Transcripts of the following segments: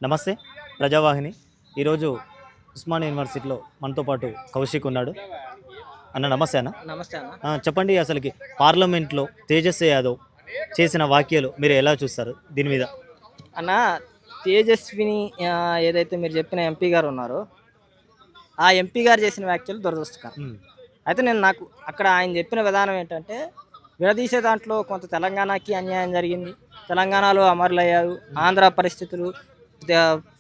నమస్తే ప్రజావాహిని. ఈరోజు ఉస్మానియా యూనివర్సిటీలో మనతో పాటు కౌశిక్ ఉన్నాడు. అన్న నమస్తే అన్న. నమస్తే అన్న. చెప్పండి, అసలుకి పార్లమెంట్లో తేజస్వి యాదవ్ చేసిన వ్యాఖ్యలు మీరు ఎలా చూస్తారు? దీని మీద అన్న తేజస్విని ఏదైతే మీరు చెప్పిన ఎంపీ గారు ఉన్నారో ఆ ఎంపీ గారు చేసిన వ్యాఖ్యలు దురదృష్టకరం. అయితే నాకు అక్కడ ఆయన చెప్పిన విధానం ఏంటంటే విడదీసే దాంట్లో కొంత తెలంగాణకి అన్యాయం జరిగింది, తెలంగాణలో అమరులయ్యారు, ఆంధ్ర పరిస్థితులు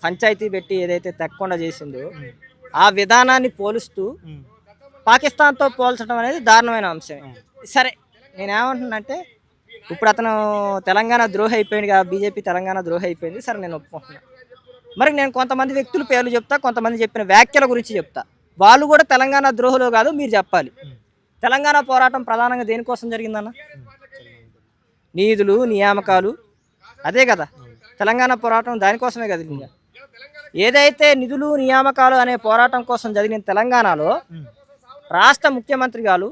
పంచాయతీ పెట్టి ఏదైతే తెక్కకుండా చేసిందో ఆ విధానాన్ని పోలుస్తూ పాకిస్తాన్తో పోల్చడం అనేది దారుణమైన అంశమే. సరే, నేనేమంటున్నానంటే ఇప్పుడు అతను తెలంగాణ ద్రోహి అయిపోయింది కదా, బీజేపీ తెలంగాణ ద్రోహి అయిపోయింది, సరే నేను ఒప్పుకుంటున్నాను. మరి నేను కొంతమంది వ్యక్తుల పేర్లు చెప్తా, కొంతమంది చెప్పిన వ్యాఖ్యల గురించి చెప్తా. వాళ్ళు కూడా తెలంగాణ ద్రోహులు కాదు, మీరు చెప్పాలి. తెలంగాణ పోరాటం ప్రధానంగా దేనికోసం జరిగిందన్న? నిధులు నియామకాలు, అదే కదా తెలంగాణ పోరాటం, దానికోసమే కదా. ఏదైతే నిధులు నియామకాలు అనే పోరాటం కోసం జరిగిన తెలంగాణలో రాష్ట్ర ముఖ్యమంత్రి గారు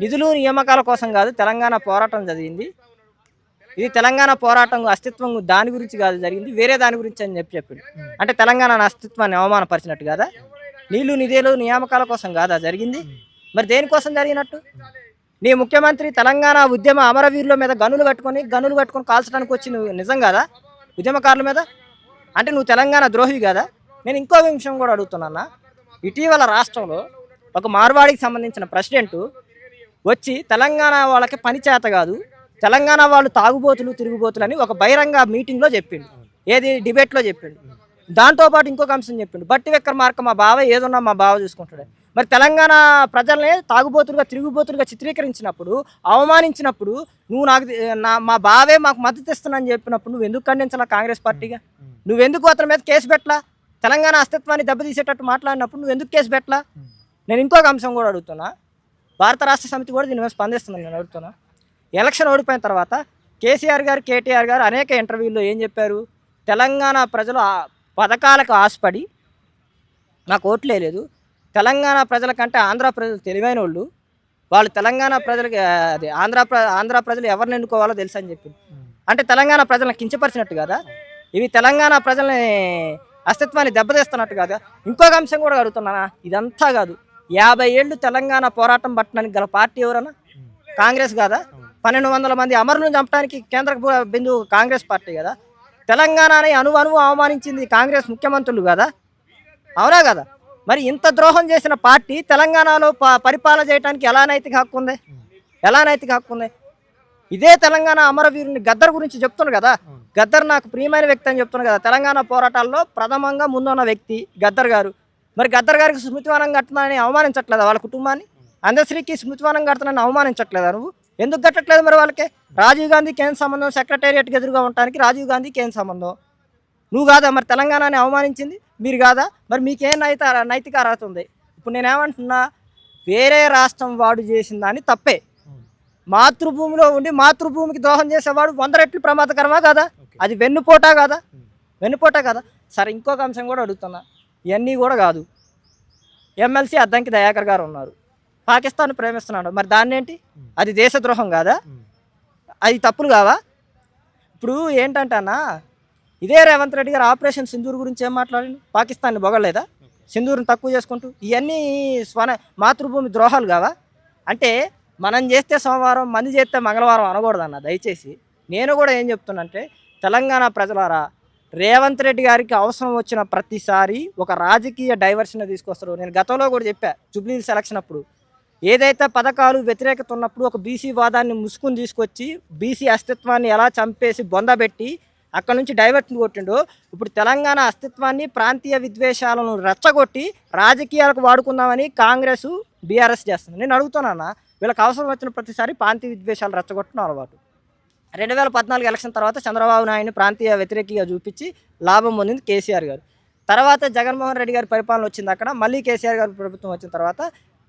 నిధులు నియామకాల కోసం కాదు తెలంగాణ పోరాటం జరిగింది, ఇది తెలంగాణ పోరాటం అస్తిత్వం దాని గురించి కాదు జరిగింది, వేరే దాని గురించి అని చెప్పింది. అంటే తెలంగాణ అస్తిత్వాన్ని అవమానపరిచినట్టు కదా. నీళ్లు నిధులు నియామకాల కోసం కాదా జరిగింది? మరి దేనికోసం జరిగినట్టు? నీ ముఖ్యమంత్రి తెలంగాణ ఉద్యమ అమరవీరుల మీద గనులు కట్టుకొని కాల్చడానికి వచ్చి నువ్వు నిజం కాదా ఉద్యమకారుల మీద? అంటే నువ్వు తెలంగాణ ద్రోహి కదా. నేను ఇంకో విషయం కూడా అడుగుతున్నా. ఇటీవల రాష్ట్రంలో ఒక మార్వాడికి సంబంధించిన ప్రెసిడెంట్ వచ్చి తెలంగాణ వాళ్ళకి పని చేత కాదు, తెలంగాణ వాళ్ళు తాగుబోతులు తిరుగుబోతులు అని ఒక బహిరంగ మీటింగ్లో చెప్పిండు, ఏది డిబేట్లో చెప్పిండు. దాంతోపాటు ఇంకొక అంశం చెప్పిండు, బట్టి విక్రమార్క మా బావ ఏదున్నా మా బావ చూసుకుంటాడు. మరి తెలంగాణ ప్రజల్ని తాగుబోతులుగా తిరుగుబోతులుగా చిత్రీకరించినప్పుడు, అవమానించినప్పుడు, నువ్వు మా బావే మాకు మద్దతు ఇస్తున్నానని చెప్పినప్పుడు నువ్వు ఎందుకు ఖండించాలా కాంగ్రెస్ పార్టీగా? నువ్వెందుకు అతని మీద కేసు పెట్టలా? తెలంగాణ అస్తిత్వాన్ని దెబ్బతీసేటట్టు మాట్లాడినప్పుడు నువ్వు ఎందుకు కేసు పెట్టలా? నేను ఇంకొక అంశం కూడా అడుగుతున్నా, భారత రాష్ట్ర సమితి కూడా దీని మీద స్పందిస్తున్నాను. నేను అడుగుతున్నా, ఎలక్షన్ ఓడిపోయిన తర్వాత కేసీఆర్ గారు కేటీఆర్ గారు అనేక ఇంటర్వ్యూల్లో ఏం చెప్పారు? తెలంగాణ ప్రజలు పథకాలకు ఆశపడి నాకు ఓట్లే లేదు, తెలంగాణ ప్రజల కంటే ఆంధ్ర ప్రజలు తెలివైన వాళ్ళు తెలంగాణ ప్రజలకి అది ఆంధ్ర ప్రజలు ఎవరిని ఎన్నుకోవాలో తెలుసు అని చెప్పి, అంటే తెలంగాణ ప్రజలను కించపరిచినట్టు కదా, ఇవి తెలంగాణ ప్రజల్ని అస్తిత్వాన్ని దెబ్బతీస్తున్నట్టు కాదా? ఇంకొక అంశం కూడా అడుగుతున్నానా, ఇదంతా కాదు, 50 ఏళ్ళు తెలంగాణ పోరాటం పట్టడానికి గల పార్టీ ఎవరన్నా? కాంగ్రెస్ కాదా? 1200 మంది అమరులను చంపడానికి కేంద్ర బిందువు కాంగ్రెస్ పార్టీ కదా. తెలంగాణని అణువు అవమానించింది కాంగ్రెస్ ముఖ్యమంత్రులు కదా, అవునా కదా? మరి ఇంత ద్రోహం చేసిన పార్టీ తెలంగాణలో పరిపాలన చేయడానికి ఎలా నైతిక హక్కు ఉంది? ఇదే తెలంగాణ అమరవీరుని గద్దర్ గురించి చెప్తున్నారు కదా, గద్దర్ నాకు ప్రియమైన వ్యక్తి అని చెప్తున్నారు కదా. తెలంగాణ పోరాటాల్లో ప్రథమంగా ముందున్న వ్యక్తి గద్దర్ గారు. మరి గద్దర్ గారికి స్మృతివనం కడుతున్నానని అవమానించట్లేదా? వాళ్ళ కుటుంబాన్ని అందశ్రీకి స్మృతివనం కడుతున్నానని అవమానించట్లేదా నువ్వు? ఎందుకు కట్టట్లేదు మరి వాళ్ళకి? రాజీవ్ గాంధీకి ఏం సంబంధం? సెక్రటేరియట్కి ఎదురుగా ఉండడానికి రాజీవ్ గాంధీకి ఏం సంబంధం? నువ్వు కాదా మరి తెలంగాణని అవమానించింది? మీరు కాదా? మరి మీకేం నైతిక అర్హత ఉంది? ఇప్పుడు నేనేమంటున్నా, వేరే రాష్ట్రం వాడు చేసిన దాన్ని తప్పే, మాతృభూమిలో ఉండి మాతృభూమికి ద్రోహం చేసేవాడు 100 రెట్లు ప్రమాదకరమా కదా? అది వెన్నుపోటా కదా? సరే, ఇంకొక అంశం కూడా అడుగుతున్నా, ఇవన్నీ కూడా కాదు, ఎమ్మెల్సీ అద్దంకి దయాకర్ గారు ఉన్నారు, పాకిస్తాన్ ప్రేమిస్తున్నాడు, మరి దాన్ని ఏంటి? అది దేశద్రోహం కాదా? అది తప్పులు కావా? ఇప్పుడు ఏంటంటే అన్న, ఇదే రేవంత్ రెడ్డి గారు ఆపరేషన్ సింధూర్ గురించి ఏం మాట్లాడింది? పాకిస్తాన్ని పొగలేదా? సింధూర్ని తక్కువ చేసుకుంటూ ఇవన్నీ మాతృభూమి ద్రోహాలు కావా? అంటే మనం చేస్తే సోమవారం, మంది చేస్తే మంగళవారం అనకూడదన్న. దయచేసి నేను కూడా ఏం చెప్తున్నంటే, తెలంగాణ ప్రజలారా, రేవంత్ రెడ్డి గారికి అవసరం వచ్చిన ప్రతిసారి ఒక రాజకీయ డైవర్షన్ తీసుకొస్తారు. నేను గతంలో కూడా చెప్పా, జూబ్లీ సెలక్షన్ అప్పుడు ఏదైతే పథకాలు వ్యతిరేకత ఉన్నప్పుడు ఒక బీసీ వాదాన్ని ముసుకుని తీసుకొచ్చి బీసీ అస్తిత్వాన్ని ఎలా చంపేసి బొందబెట్టి అక్కడ నుంచి డైవర్షన్ కొట్టిండో, ఇప్పుడు తెలంగాణ అస్తిత్వాన్ని ప్రాంతీయ విద్వేషాలను రెచ్చగొట్టి రాజకీయాలకు వాడుకుందామని కాంగ్రెస్ బీఆర్ఎస్ చేస్తుంది. నేను అడుగుతున్నానా, వీళ్ళకి అవసరం వచ్చిన ప్రతిసారి ప్రాంతీయ విద్వేషాలు రెచ్చగొట్టడం అలవాటు. 2014 ఎలక్షన్ తర్వాత చంద్రబాబు నాయుడిని ప్రాంతీయ వ్యతిరేకిగా చూపించి లాభం పొందింది కేసీఆర్ గారు. తర్వాత జగన్మోహన్ రెడ్డి గారి పరిపాలన వచ్చింది, అక్కడ మళ్ళీ కేసీఆర్ గారి ప్రభుత్వం వచ్చిన తర్వాత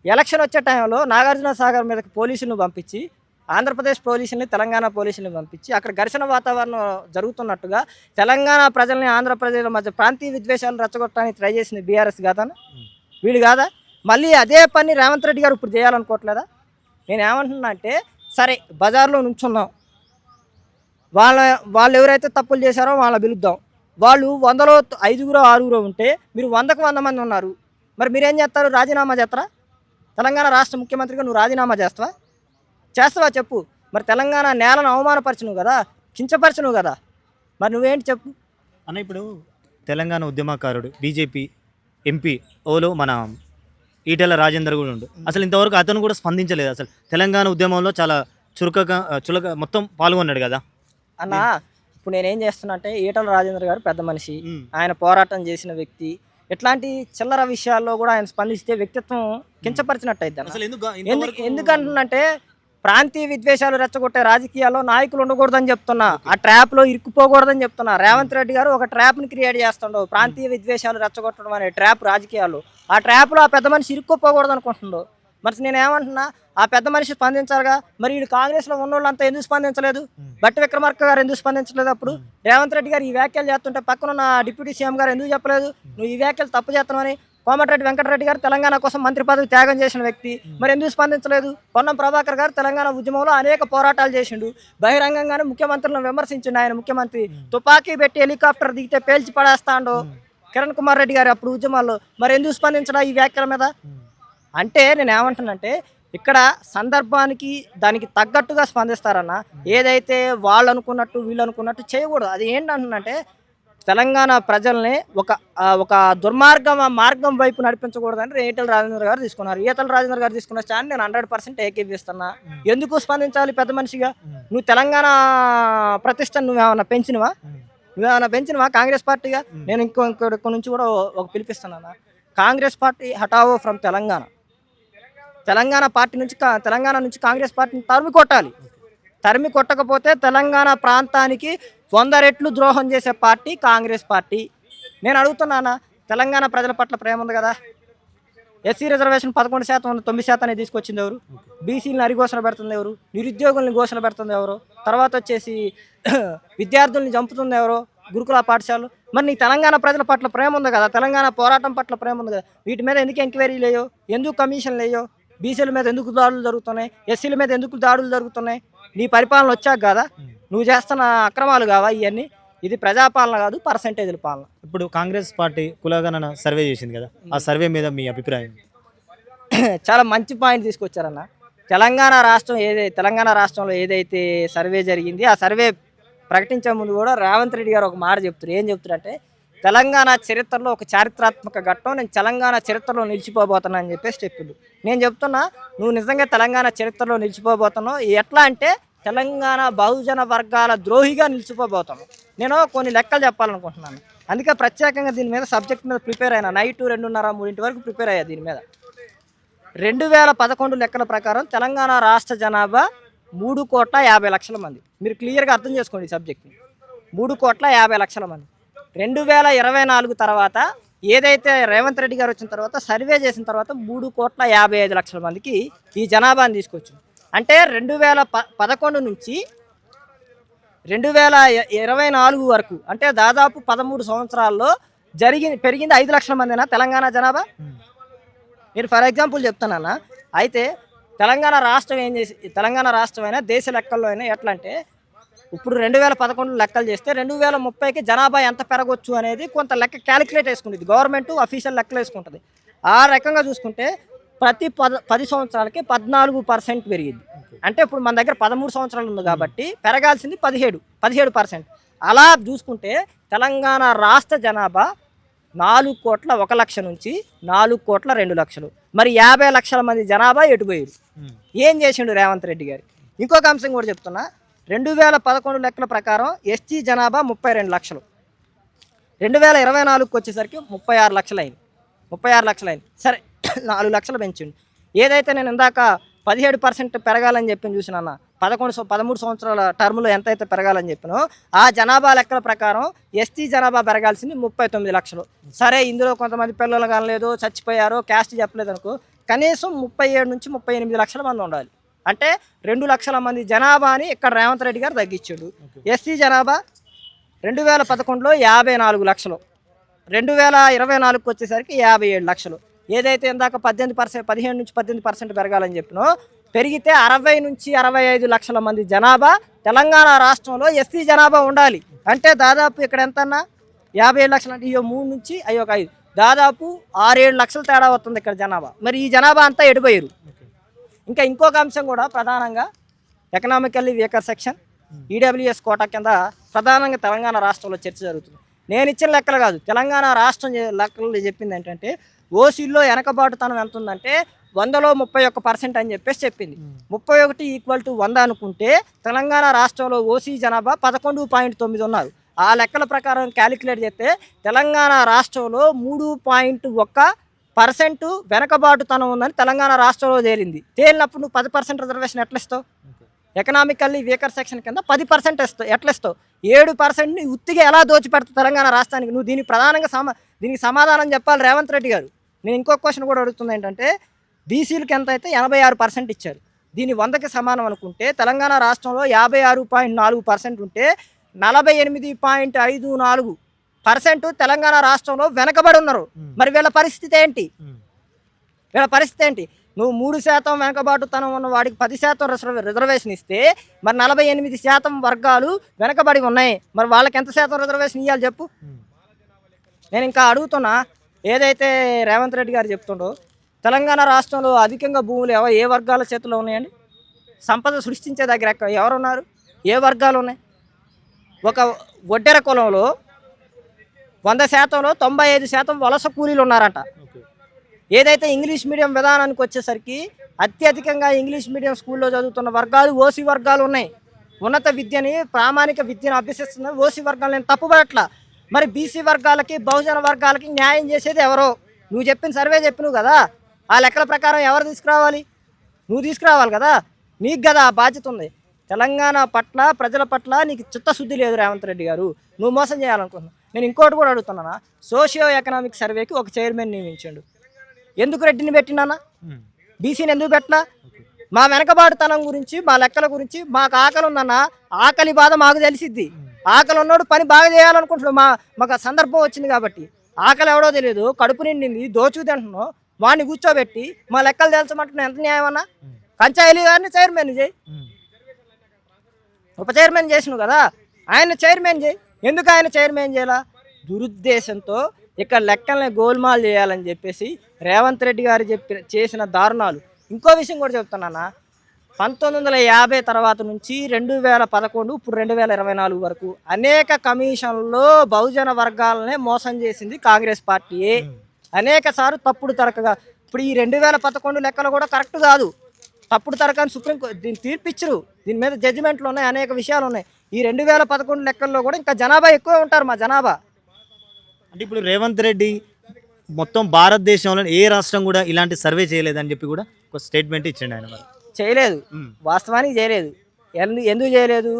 ఎలక్షన్ వచ్చే టైంలో నాగార్జున సాగర్ మీదకి పోలీసులను పంపించి, ఆంధ్రప్రదేశ్ పోలీసుల్ని తెలంగాణ పోలీసుల్ని పంపించి అక్కడ ఘర్షణ వాతావరణం జరుగుతున్నట్టుగా తెలంగాణ ప్రజల్ని ఆంధ్ర ప్రజల మధ్య ప్రాంతీయ విద్వేషాలు రెచ్చగొట్టడానికి ట్రై చేసింది బీఆర్ఎస్ కాదా? వీళ్ళు కాదా? మళ్ళీ అదే పని రేవంత్ రెడ్డి గారు ఇప్పుడు చేయాలనుకోవట్లేదా? నేను ఏమంటున్నా అంటే, సరే బజార్లో నుంచున్నాం, వాళ్ళు ఎవరైతే తప్పులు చేశారో వాళ్ళని పిలుద్దాం, వాళ్ళు 100లో 5గురో 6గురో ఉంటే మీరు 100కు 100 మంది ఉన్నారు. మరి మీరేం చేస్తారు? రాజీనామా చేస్తారా? తెలంగాణ రాష్ట్ర ముఖ్యమంత్రిగా నువ్వు రాజీనామా చేస్తావా? చేస్తావా చెప్పు. మరి తెలంగాణ నేలను అవమానపరచును కదా, కించపరచును కదా, మరి నువ్వేంటి చెప్పు. అన్న ఇప్పుడు తెలంగాణ ఉద్యమకారుడు బీజేపీ ఎంపీ ఓలో మన ఈటెల రాజేందర్ కూడా ఉండు. అసలు ఇంతవరకు అతను కూడా స్పందించలేదు. అసలు తెలంగాణ ఉద్యమంలో చాలా చులక మొత్తం పాల్గొన్నాడు కదా అన్న. ఇప్పుడు నేనేం చేస్తున్నా అంటే ఈటల రాజేందర్ గారు పెద్ద మనిషి, ఆయన పోరాటం చేసిన వ్యక్తి. ఇట్లాంటి చిల్లర విషయాల్లో కూడా ఆయన స్పందిస్తే వ్యక్తిత్వం కించపరిచినట్టు అయింది అన్న. అసలు ఎందుకంటే ప్రాంతీయ విద్వేషాలు రెచ్చగొట్టే రాజకీయాల్లో నాయకులు ఉండకూడదని చెప్తున్నా, ఆ ట్రాప్లో ఇరుక్కుపోకూడదని చెప్తున్నా. రేవంత్ రెడ్డి గారు ఒక ట్రాప్ని క్రియేట్ చేస్తుండవు, ప్రాంతీయ విద్వేషాలు రెచ్చగొట్టడం అనే ట్రాప్ రాజకీయాలు. ఆ ట్రాప్లో ఆ పెద్ద మనిషి ఇరుక్కుపోకూడదు అనుకుంటుండో. మరి నేను ఏమంటున్నా, ఆ పెద్ద మనిషి స్పందించాలిగా. మరి వీళ్ళు కాంగ్రెస్లో ఉన్నోళ్ళంతా ఎందుకు స్పందించలేదు? బట్టి విక్రమార్క గారు ఎందుకు స్పందించలేదు? అప్పుడు రేవంత్ రెడ్డి గారు ఈ వ్యాఖ్యలు చేస్తుంటే పక్కనున్న డిప్యూటీ సీఎం గారు ఎందుకు చెప్పలేదు నువ్వు ఈ వ్యాఖ్యలు తప్పు చేస్తున్నావని? కోమటిరెడ్డి వెంకటరెడ్డి గారు తెలంగాణ కోసం మంత్రి పదవి త్యాగం చేసిన వ్యక్తి, మరి ఎందుకు స్పందించలేదు? పొన్నం ప్రభాకర్ గారు తెలంగాణ ఉద్యమంలో అనేక పోరాటాలు చేసిండు, బహిరంగంగానే ముఖ్యమంత్రులను విమర్శించిండు. ఆయన ముఖ్యమంత్రి తుపాకీ పెట్టి హెలికాప్టర్ దిగితే పేల్చి పడేస్తాండు కిరణ్ కుమార్ రెడ్డి గారు అప్పుడు ఉద్యమాల్లో. మరి ఎందుకు స్పందించడా ఈ వ్యాఖ్యల మీద? అంటే నేను ఏమంటానంటే ఇక్కడ సందర్భానికి దానికి తగ్గట్టుగా స్పందిస్తారన్న. ఏదైతే వాళ్ళు అనుకున్నట్టు వీళ్ళు అనుకున్నట్టు చేయకూడదు. అది ఏంటంటున్నంటే తెలంగాణ ప్రజల్ని ఒక మార్గం వైపు నడిపించకూడదని ఈటల రాజేందర్ గారు తీసుకున్నారు. ఈటల రాజేందర్ గారు తీసుకున్న స్టాండ్ నేను 100% ఏకీపిస్తున్నా. ఎందుకు స్పందించాలి పెద్ద మనిషిగా? నువ్వు తెలంగాణ ప్రతిష్టను నువ్వేమన్నా పెంచినవా కాంగ్రెస్ పార్టీగా? నేను ఇంకొక నుంచి కూడా ఒక పిలిపిస్తున్నాను. కాంగ్రెస్ పార్టీ హటావో ఫ్రమ్ తెలంగాణ పార్టీ నుంచి తెలంగాణ నుంచి కాంగ్రెస్ పార్టీని తరిమి కొట్టకపోతే తెలంగాణ ప్రాంతానికి 100 రెట్లు ద్రోహం చేసే పార్టీ కాంగ్రెస్ పార్టీ. నేను అడుగుతున్నానా, తెలంగాణ ప్రజల పట్ల ప్రేమ ఉంది కదా? ఎస్సీ రిజర్వేషన్ 11% 9% తీసుకొచ్చింది ఎవరు? బీసీలను అరిఘోషణ పెడుతుంది ఎవరు? నిరుద్యోగుల్ని ఘోషణ పెడుతుంది ఎవరు? తర్వాత వచ్చేసి విద్యార్థుల్ని చంపుతుంది ఎవరు? గురుకుల పాఠశాలలు. మరి నీకు తెలంగాణ ప్రజల పట్ల ప్రేమ ఉంది కదా, తెలంగాణ పోరాటం పట్ల ప్రేమ ఉంది కదా, వీటి మీద ఎందుకు ఎంక్వైరీ లేయో? ఎందుకు కమిషన్ లేయో? బీసీల మీద ఎందుకు దాడులు జరుగుతున్నాయి? ఎస్సీల మీద ఎందుకు దాడులు జరుగుతున్నాయి? నీ పరిపాలన వచ్చాక కదా, నువ్వు చేస్తున్న అక్రమాలు కావా ఇవన్నీ? ఇది ప్రజాపాలన కాదు, పర్సెంటేజ్ల పాలన. ఇప్పుడు కాంగ్రెస్ పార్టీ కులగణన సర్వే చేసింది కదా, ఆ సర్వే మీద మీ అభిప్రాయం? చాలా మంచి పాయింట్ తీసుకొచ్చారన్న. తెలంగాణ రాష్ట్రంలో ఏదైతే సర్వే జరిగింది, ఆ సర్వే ప్రకటించే ముందు కూడా రేవంత్ రెడ్డి గారు ఒక మాట చెప్తారు. ఏం చెప్తారంటే తెలంగాణ చరిత్రలో ఒక చారిత్రాత్మక ఘట్టం, నేను తెలంగాణ చరిత్రలో నిలిచిపోబోతున్నా అని చెప్పేసి చెప్పిండు. నేను చెప్తున్నా, నువ్వు నిజంగా తెలంగాణ చరిత్రలో నిలిచిపోబోతున్నావు. ఎట్లా అంటే తెలంగాణ బహుజన వర్గాల ద్రోహిగా నిలిచిపోబోతున్నావు. నేను కొన్ని లెక్కలు చెప్పాలనుకుంటున్నాను, అందుకే ప్రత్యేకంగా దీని మీద సబ్జెక్ట్ మీద ప్రిపేర్ అయినా. నైట్ 2:30, 3 వరకు ప్రిపేర్ అయ్యా దీని మీద. 2011 లెక్కల ప్రకారం తెలంగాణ రాష్ట్ర జనాభా 3,50,00,000 మంది. మీరు క్లియర్గా అర్థం చేసుకోండి ఈ సబ్జెక్ట్ని. 3,50,00,000 మంది. 2024 తర్వాత ఏదైతే రేవంత్ రెడ్డి గారు వచ్చిన తర్వాత సర్వే చేసిన తర్వాత 3,55,00,000 మందికి ఈ జనాభాని తీసుకొచ్చింది. అంటే 2011 నుంచి 2024 వరకు, అంటే దాదాపు 13 సంవత్సరాల్లో పెరిగింది 5 లక్షల మందినా తెలంగాణ జనాభా? నేను ఫర్ ఎగ్జాంపుల్ చెప్తానన్నా. అయితే తెలంగాణ రాష్ట్రం అయినా దేశ లెక్కల్లో అయినా ఎట్లా అంటే, ఇప్పుడు 2011 లెక్కలు చేస్తే 2030కి జనాభా ఎంత పెరగొచ్చు అనేది కొంత లెక్క క్యాలిక్యులేట్ వేసుకుంటుంది గవర్నమెంట్, అఫీషియల్ లెక్కలు వేసుకుంటుంది. ఆ రకంగా చూసుకుంటే ప్రతి 10 సంవత్సరాలకి 14% పెరిగింది. అంటే ఇప్పుడు మన దగ్గర 13 సంవత్సరాలు ఉంది కాబట్టి పెరగాల్సింది 17%. అలా చూసుకుంటే తెలంగాణ రాష్ట్ర జనాభా 4,01,00,000 నుంచి 4,02,00,000. మరి 50 లక్షల మంది జనాభా ఎటుపోయారు? ఏం చేసిండు రేవంత్ రెడ్డి గారు? ఇంకొక అంశం కూడా చెప్తున్నా. 2011 లెక్కల ప్రకారం ఎస్టీ జనాభా 32 లక్షలు. 2024కి వచ్చేసరికి 36 లక్షలు అయింది. సరే 4 లక్షలు పెంచిండు. ఏదైతే నేను ఇందాక 17% పెరగాలని చెప్పి చూసినా, 13 సంవత్సరాల టర్మ్లో ఎంతైతే పెరగాలని చెప్పినో ఆ జనాభా లెక్కల ప్రకారం ఎస్టీ జనాభా పెరగాల్సింది 39 లక్షలు. సరే ఇందులో కొంతమంది పిల్లలు కానలేదు, చచ్చిపోయారో, క్యాస్ట్ చెప్పలేదు అనుకో, కనీసం 37 నుంచి 38 లక్షల మంది ఉండాలి. అంటే 2 లక్షల మంది జనాభాని ఇక్కడ రేవంత్ రెడ్డి గారు తగ్గించాడు. ఎస్సీ జనాభా 2011లో 54 లక్షలు, 2024కి వచ్చేసరికి 57 లక్షలు. ఏదైతే ఇందాక 15 నుంచి 18% పెరగాలని చెప్పినో, పెరిగితే 60 నుంచి 65 లక్షల మంది జనాభా తెలంగాణ రాష్ట్రంలో ఎస్సీ జనాభా ఉండాలి. అంటే దాదాపు ఇక్కడ ఎంతన్నా 57 లక్షలు అంటే ఇయో 3 నుంచి అయ్యో ఒక 5 దాదాపు 6-7 లక్షల తేడా వస్తుంది ఇక్కడ జనాభా. మరి ఈ జనాభా అంతా ఎడిపోయారు. ఇంకా ఇంకొక అంశం కూడా ప్రధానంగా economically weaker section EWS quota కింద ప్రధానంగా తెలంగాణ రాష్ట్రంలో చర్చ జరుగుతుంది. నేను ఇచ్చిన లెక్కలు కాదు, తెలంగాణ రాష్ట్రం లెక్కలు చెప్పింది ఏంటంటే ఓసీల్లో వెనకబాటుతనం ఎంత ఉందంటే 100లో 31% అని చెప్పేసి చెప్పింది. 31 = 100 అనుకుంటే తెలంగాణ రాష్ట్రంలో ఓసీ జనాభా 11.9 ఉన్నారు. ఆ లెక్కల ప్రకారం క్యాలిక్యులేట్ చేస్తే తెలంగాణ రాష్ట్రంలో 3.1% వెనకబాటుతనం ఉందని తెలంగాణ రాష్ట్రంలో తేలినప్పుడు నువ్వు 10% రిజర్వేషన్ ఎట్లా ఇస్తావు? ఎకనామికల్లీ వీకర్ సెక్షన్ కింద 10% ఇస్తావు. ఎట్లా ఇస్తావు? 7%ని ఉత్తిగా ఎలా దోచిపెడతావు తెలంగాణ రాష్ట్రానికి? నువ్వు దీనికి ప్రధానంగా దీనికి సమాధానం చెప్పాలి రేవంత్ రెడ్డి గారు. నేను ఇంకొక క్వశ్చన్ కూడా అడుగుతుంది ఏంటంటే బీసీలకు ఎంత అయితే 86% ఇచ్చారు. దీన్ని 100కి సమానం అనుకుంటే తెలంగాణ రాష్ట్రంలో 56.4% ఉంటే 48.54% తెలంగాణ రాష్ట్రంలో వెనకబడి ఉన్నారు. మరి వీళ్ళ పరిస్థితి ఏంటి? నువ్వు 3% వెనకబాటుతనం ఉన్న వాడికి 10% రిజర్వేషన్ ఇస్తే మరి 48% వర్గాలు వెనకబడి ఉన్నాయి. మరి వాళ్ళకి ఎంత శాతం రిజర్వేషన్ ఇవ్వాలి చెప్పు? నేను ఇంకా అడుగుతున్నా, ఏదైతే రేవంత్ రెడ్డి గారు చెప్తుండో తెలంగాణ రాష్ట్రంలో అధికంగా భూములు ఏ వర్గాల చేతుల్లో ఉన్నాయండి? సంపద సృష్టించే దగ్గర ఎవరున్నారు? ఏ వర్గాలు ఉన్నాయి? ఒక ఒడ్డెర కులంలో 100%లో 95% వలస కూలీలు ఉన్నారంట. ఏదైతే ఇంగ్లీష్ మీడియం విధానానికి వచ్చేసరికి అత్యధికంగా ఇంగ్లీష్ మీడియం స్కూల్లో చదువుతున్న వర్గాలు ఓసీ వర్గాలు ఉన్నాయి. ఉన్నత విద్యని ప్రామాణిక విద్యను అభ్యసిస్తున్న ఓసీ వర్గాలు నేను తప్పుపడట్లా. మరి బీసీ వర్గాలకి బహుజన వర్గాలకి న్యాయం చేసేది ఎవరో? నువ్వు చెప్పిన సర్వే చెప్పినవు కదా, ఆ లెక్కల ప్రకారం ఎవరు తీసుకురావాలి? నువ్వు తీసుకురావాలి కదా, నీకు కదా ఆ బాధ్యత ఉంది. తెలంగాణ పట్ల ప్రజల పట్ల నీకు చిత్తశుద్ధి లేదు రేవంత్ రెడ్డి గారు, నువ్వు మోసం చేయాలనుకుంటున్నావు. నేను ఇంకోటి కూడా అడుగుతున్నానా, సోషియో ఎకనామిక్ సర్వేకి ఒక చైర్మన్ నియమించాడు. ఎందుకు రెడ్డిని పెట్టినానా? బీసీని ఎందుకు పెట్టలా? మా వెనకబాటుతనం గురించి, మా లెక్కల గురించి, మాకు ఆకలి ఉందన్నా, ఆకలి బాధ మాకు తెలిసిద్ది. ఆకలి ఉన్నోడు పని బాగా చేయాలనుకుంటున్నాడు. మాకు సందర్భం వచ్చింది కాబట్టి. ఆకలి ఎవడో తెలియదు, కడుపు నిండింది, దోచుకు తింటున్నావు, వాడిని కూర్చోబెట్టి మా లెక్కలు తెలుసమంటున్నావు. ఎంత న్యాయం అన్నా? పంచాయతీ గారిని చైర్మన్ చేయి, ఉప చైర్మన్ చేసినావు కదా, ఆయన చైర్మన్ చేయి. ఎందుకు ఆయన చైర్మన్ చేయాలా? దురుద్దేశంతో ఇక్కడ లెక్కల్ని గోల్మాల్ చేయాలని చెప్పేసి రేవంత్ రెడ్డి గారు చేసిన దారుణాలు. ఇంకో విషయం కూడా చెప్తున్నానా, 1950 తర్వాత నుంచి 2011 ఇప్పుడు 2024 వరకు అనేక కమిషన్లో బహుజన వర్గాలనే మోసం చేసింది కాంగ్రెస్ పార్టీయే. అనేక సార్లు తప్పుడు తరకగా, ఇప్పుడు ఈ 2011 లెక్కలు కూడా కరెక్ట్ కాదు, తప్పుడు తరకాన్ని సుప్రీంకోర్టు దీన్ని తీర్పిచ్చరు. దీని మీద జడ్జిమెంట్లు ఉన్నాయి, అనేక విషయాలు ఉన్నాయి. ఈ 2011 లెక్కల్లో కూడా ఇంకా జనాభా ఎక్కువ ఉంటారు. మా జనాభా అంటే ఇప్పుడు రేవంత్ రెడ్డి మొత్తం భారతదేశంలో ఏ రాష్ట్రం కూడా ఇలాంటి సర్వే చేయలేదని చెప్పి కూడా ఒక స్టేట్మెంట్ ఇచ్చిండు ఆయన. మరి చేయలేదు, వాస్తవానికి చేయలేదు. ఎందుకు చేయలేదు?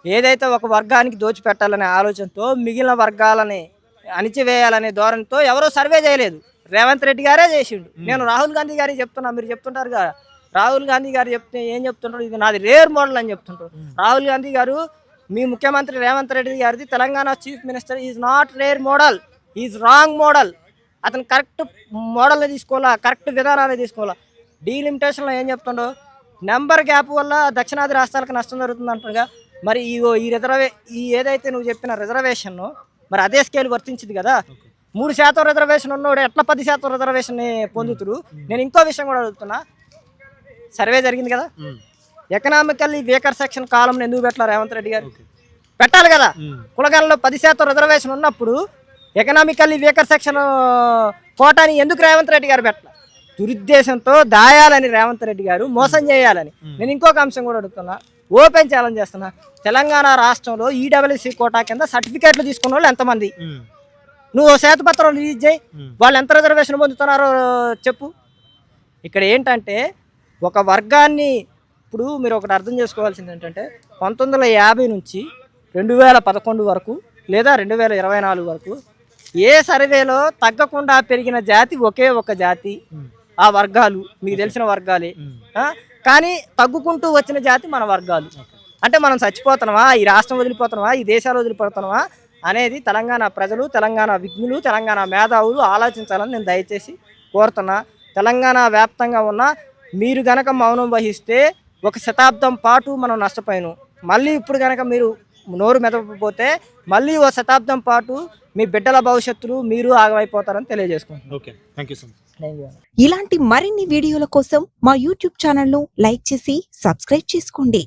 ఏదైతే ఒక వర్గానికి దోచిపెట్టాలనే ఆలోచనతో మిగిలిన వర్గాలని అణిచివేయాలనే ధోరణితో ఎవరో సర్వే చేయలేదు, రేవంత్ రెడ్డి గారే చేసిండు. నేను రాహుల్ గాంధీ గారికి చెప్తున్నా, మీరు చెప్తుంటారు కదా, రాహుల్ గాంధీ గారు చెప్తే ఏం చెప్తుంటారు, ఇది నాది రేర్ మోడల్ అని చెప్తుంటారు. రాహుల్ గాంధీ గారు, మీ ముఖ్యమంత్రి రేవంత్ రెడ్డి గారిది Telangana chief minister is not rare model, is wrong model. అతను కరెక్ట్ మోడల్ని తీసుకోవాలా, కరెక్ట్ విధానాన్ని తీసుకోవాలా. డీలిమిటేషన్లో ఏం చెప్తుండో, నెంబర్ గ్యాప్ వల్ల దక్షిణాది రాష్ట్రాలకు నష్టం జరుగుతుంది అంటారుగా. మరి ఈ ఏదైతే నువ్వు చెప్పిన రిజర్వేషన్ మరి అదే స్కేల్ వర్తించింది కదా. 3% రిజర్వేషన్ ఉన్నోడు ఎట్లా 10% రిజర్వేషన్ పొందుతురు? నేను ఇంకో విషయం కూడా అడుగుతున్నా, సర్వే జరిగింది కదా, ఎకనామికల్లీ వీకర్ సెక్షన్ కాలంని ఎందుకు పెట్టాల రేవంత్ రెడ్డి గారు? పెట్టాలి కదా. కులగణలో 10% రిజర్వేషన్ ఉన్నప్పుడు ఎకనామికల్లీ వీకర్ సెక్షన్ కోటాని ఎందుకు రేవంత్ రెడ్డి గారు పెట్టాల? దురుద్దేశంతో దాయాలని రేవంత్ రెడ్డి గారు, మోసం చేయాలని. నేను ఇంకొక అంశం కూడా అడుగుతున్నా, ఓపెన్ ఛాలెంజ్ చేస్తున్నా, తెలంగాణ రాష్ట్రంలో ఈడబ్ల్యూసీ కోటా కింద సర్టిఫికేట్లు తీసుకున్న వాళ్ళు ఎంతమంది? నువ్వు శ్వేతపత్రం రిలీజ్ చేయి, వాళ్ళు ఎంత రిజర్వేషన్ పొందుతున్నారో చెప్పు. ఇక్కడ ఏంటంటే ఒక వర్గాన్ని, ఇప్పుడు మీరు ఒకటి అర్థం చేసుకోవాల్సింది ఏంటంటే 1950 నుంచి 2011 వరకు లేదా 2024 వరకు ఏ సర్వేలో తగ్గకుండా పెరిగిన జాతి ఒకే ఒక జాతి, ఆ వర్గాలు మీకు తెలిసిన వర్గాలే. కానీ తగ్గుకుంటూ వచ్చిన జాతి మన వర్గాలు. అంటే మనం చచ్చిపోతున్నామా, ఈ రాష్ట్రం వదిలిపోతున్నామా, ఈ దేశాలు వదిలిపోతున్నామా అనేది తెలంగాణ ప్రజలు, తెలంగాణ విజ్ఞులు, తెలంగాణ మేధావులు ఆలోచించాలని నేను దయచేసి కోరుతున్నా. తెలంగాణ వ్యాప్తంగా ఉన్న మీరు గనక మౌనం వహిస్తే 1 శతాబ్దం పాటు మనం నష్టపోయాను. మళ్ళీ ఇప్పుడు కనుక మీరు నోరు మెదపకపోతే మళ్ళీ ఓ శతాబ్దం పాటు మీ బిడ్డల భవిష్యత్తులు మీరు ఆగమైపోతారని తెలియజేసుకుంటున్నాను. Okay, thank you so much. Thank you. ఇలాంటి మరిన్ని వీడియోల కోసం మా యూట్యూబ్ ఛానల్ను లైక్ చేసి సబ్స్క్రైబ్ చేసుకోండి.